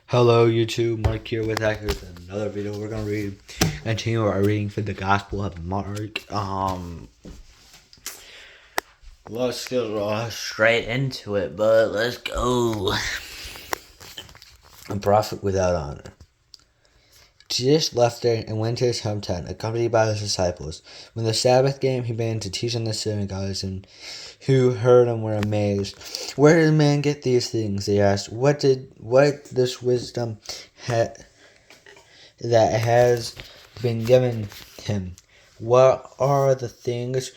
Hello YouTube, Mark here with another video. We're gonna continue our reading for the Gospel of Mark. Let's get straight into it, but let's go. A prophet without honor. Jesus left there and went to his hometown, accompanied by his disciples. When the Sabbath came, he began to teach in the synagogues, and who heard him were amazed. Where did man get these things? They asked. What this wisdom that has been given him? What are the things?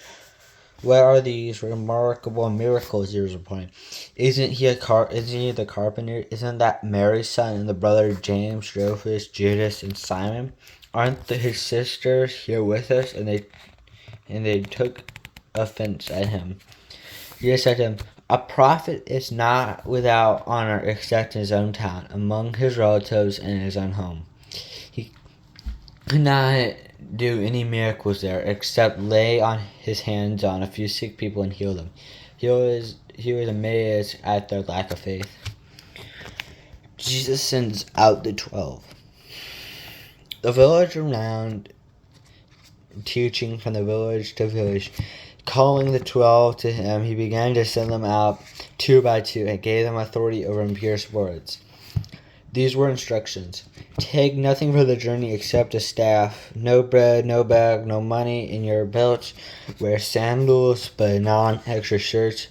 What are these remarkable miracles? He was replying. Isn't he the carpenter? Isn't that Mary's son and the brother of James, Rufus, Judas, and Simon? Aren't his sisters here with us? And they took offense at him. Jesus said to him, "A prophet is not without honor except in his own town, among his relatives, and in his own home." He could not do any miracles there except lay on his hands on a few sick people and heal them. He was amazed at their lack of faith. Jesus sends out the 12. The village around, teaching from the village to village, calling the 12 to him, he began to send them out two by two and gave them authority over impure spirits. These were instructions. Take nothing for the journey except a staff, no bread, no bag, no money in your belts. Wear sandals, but not extra shirts.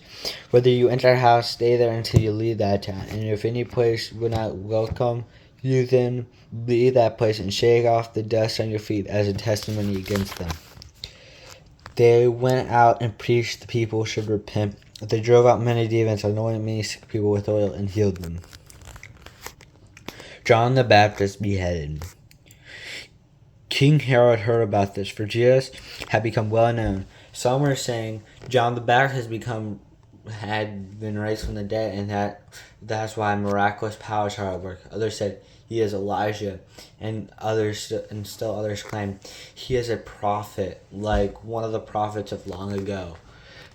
Whether you enter a house, stay there until you leave that town. And if any place will not welcome you, then leave that place and shake off the dust on your feet as a testimony against them. They went out and preached the people should repent. They drove out many demons, anointed many sick people with oil, and healed them. John the Baptist beheaded. King Herod heard about this, for Jesus had become well known. Some were saying John the Baptist had been raised from the dead, and that's why miraculous powers are at work. Others said he is Elijah, and still others claimed he is a prophet, like one of the prophets of long ago.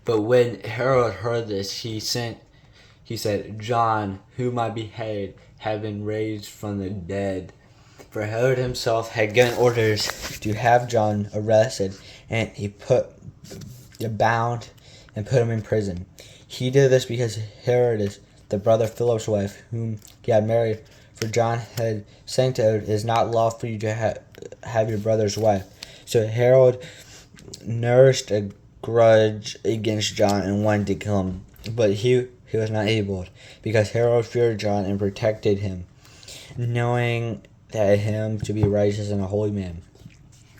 But when Herod heard this, he said, "John, whom I beheaded, had been raised from the dead." For Herod himself had given orders to have John arrested, and he bound and put him in prison. He did this because Herodias, the brother of Philip's wife, whom he had married, for John had sanctified, "It is not lawful for you to have your brother's wife." So Herod nourished a grudge against John and wanted to kill him, but he was not able, because Herod feared John and protected him, knowing that him to be righteous and a holy man.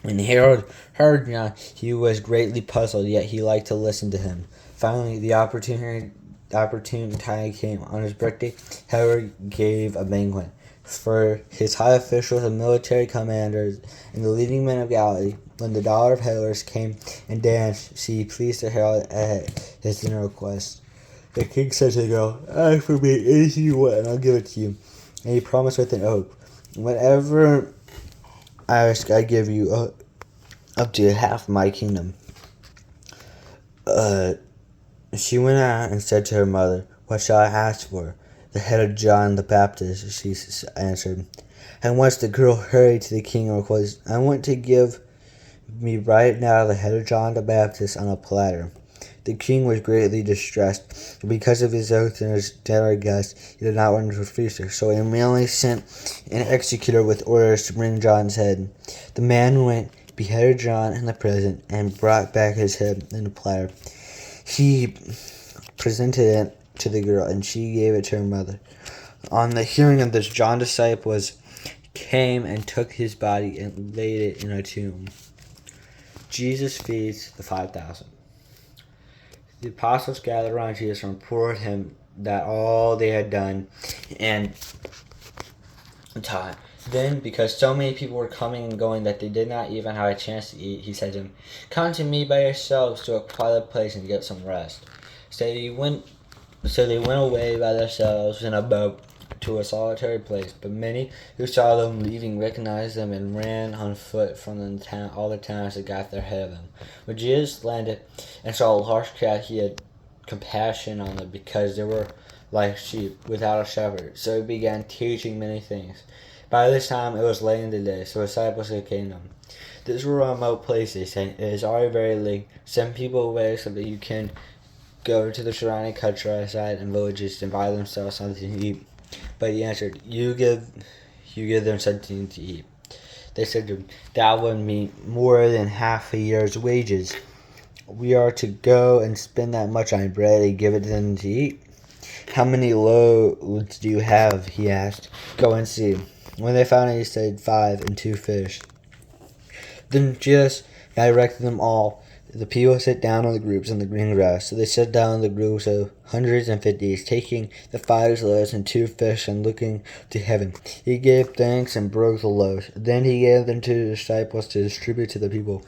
When Herod heard John, he was greatly puzzled, yet he liked to listen to him. Finally, the opportune time came. On his birthday, Herod gave a banquet for his high officials and military commanders and the leading men of Galilee. When the daughter of Herod came and danced, she pleased Herod at his dinner request. The king said to the girl, "Ask for me anything you want, and I'll give it to you." And he promised with an oath, "Whatever I ask, I give you up to half my kingdom." She went out and said to her mother, "What shall I ask for?" "The head of John the Baptist," she answered. And once the girl hurried to the king and requested, "I want to give me right now the head of John the Baptist on a platter." The king was greatly distressed. Because of his oath and his dinner guests, he did not want to refuse her, so he immediately sent an executor with orders to bring John's head. The man went, beheaded John in the prison, and brought back his head in a platter. He presented it to the girl, and she gave it to her mother. On the hearing of this, John's disciples came and took his body and laid it in a tomb. Jesus feeds the 5,000. The apostles gathered around Jesus and reported him that all they had done and taught. Then, because so many people were coming and going that they did not even have a chance to eat, he said to them, "Come to me by yourselves to a quiet place and get some rest." So they went away by themselves in a boat to a solitary place. But many who saw them leaving recognized them and ran on foot from all the towns that got there ahead of them. When Jesus landed and saw a large crowd, he had compassion on them, because they were like sheep without a shepherd. So he began teaching many things. By this time it was late in the day, so his disciples came to him. This is a remote place, they say. It is already very late. Send people away so that you can go to the surrounding countryside and villages and buy themselves something to eat. But he answered, You give them something to eat. They said to him, That would mean more than half a year's wages. We are to go and spend that much on bread and give it to them to eat. How many loaves do you have? He asked. Go and see. When they found it, he said, 5 and 2 fish. Then Jesus directed them all. The people sat down on the groups on the green grass. So they sat down in the groups of hundreds and fifties, taking the 5 loaves and 2 fish and looking to heaven. He gave thanks and broke the loaves. Then he gave them to the disciples to distribute to the people.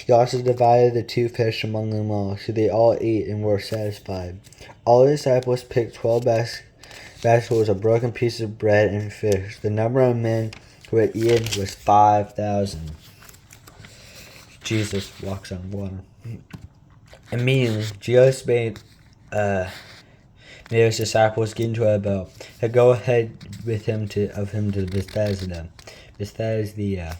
He also divided the 2 fish among them all, so they all ate and were satisfied. All the disciples picked 12 basketfuls of broken pieces of bread and fish. The number of men who had eaten was 5,000. Jesus walks on water. Immediately, Jesus made his disciples get into a boat to go ahead with him to Bethsaida.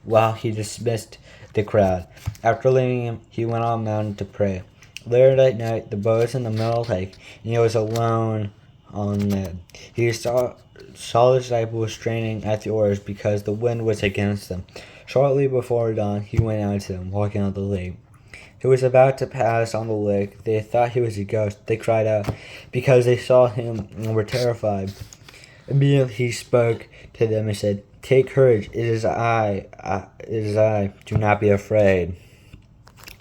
While he dismissed the crowd. After leaving him, he went on the mountain to pray. Later that night, the boat was in the middle of the lake, and he was alone on land. He saw the disciples straining at the oars because the wind was against them. Shortly before dawn, he went out to them, walking on the lake. He was about to pass on the lake. They thought he was a ghost. They cried out because they saw him and were terrified. Immediately he spoke to them and said, Take courage, it is I. Do not be afraid.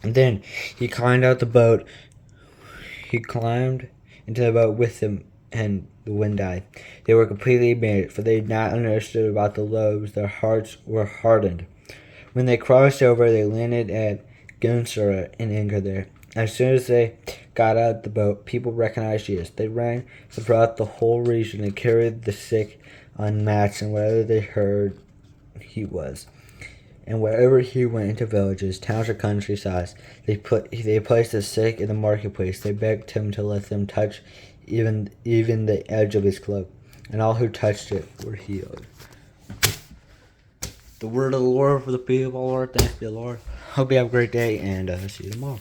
And then he climbed out the boat. He climbed into the boat with them, and the wind died. They were completely amazed, for they had not understood about the loaves. Their hearts were hardened. When they crossed over, they landed at Gennesaret and anchored there. As soon as they got out of the boat, people recognized Jesus. They ran throughout the whole region and carried the sick on mats and wherever they heard he was. And wherever he went into villages, towns, or countrysides, they placed the sick in the marketplace. They begged him to let them touch even the edge of his cloak. And all who touched it were healed. The word of the Lord for the people, Lord. Thanks be the Lord. Hope you have a great day, and see you tomorrow.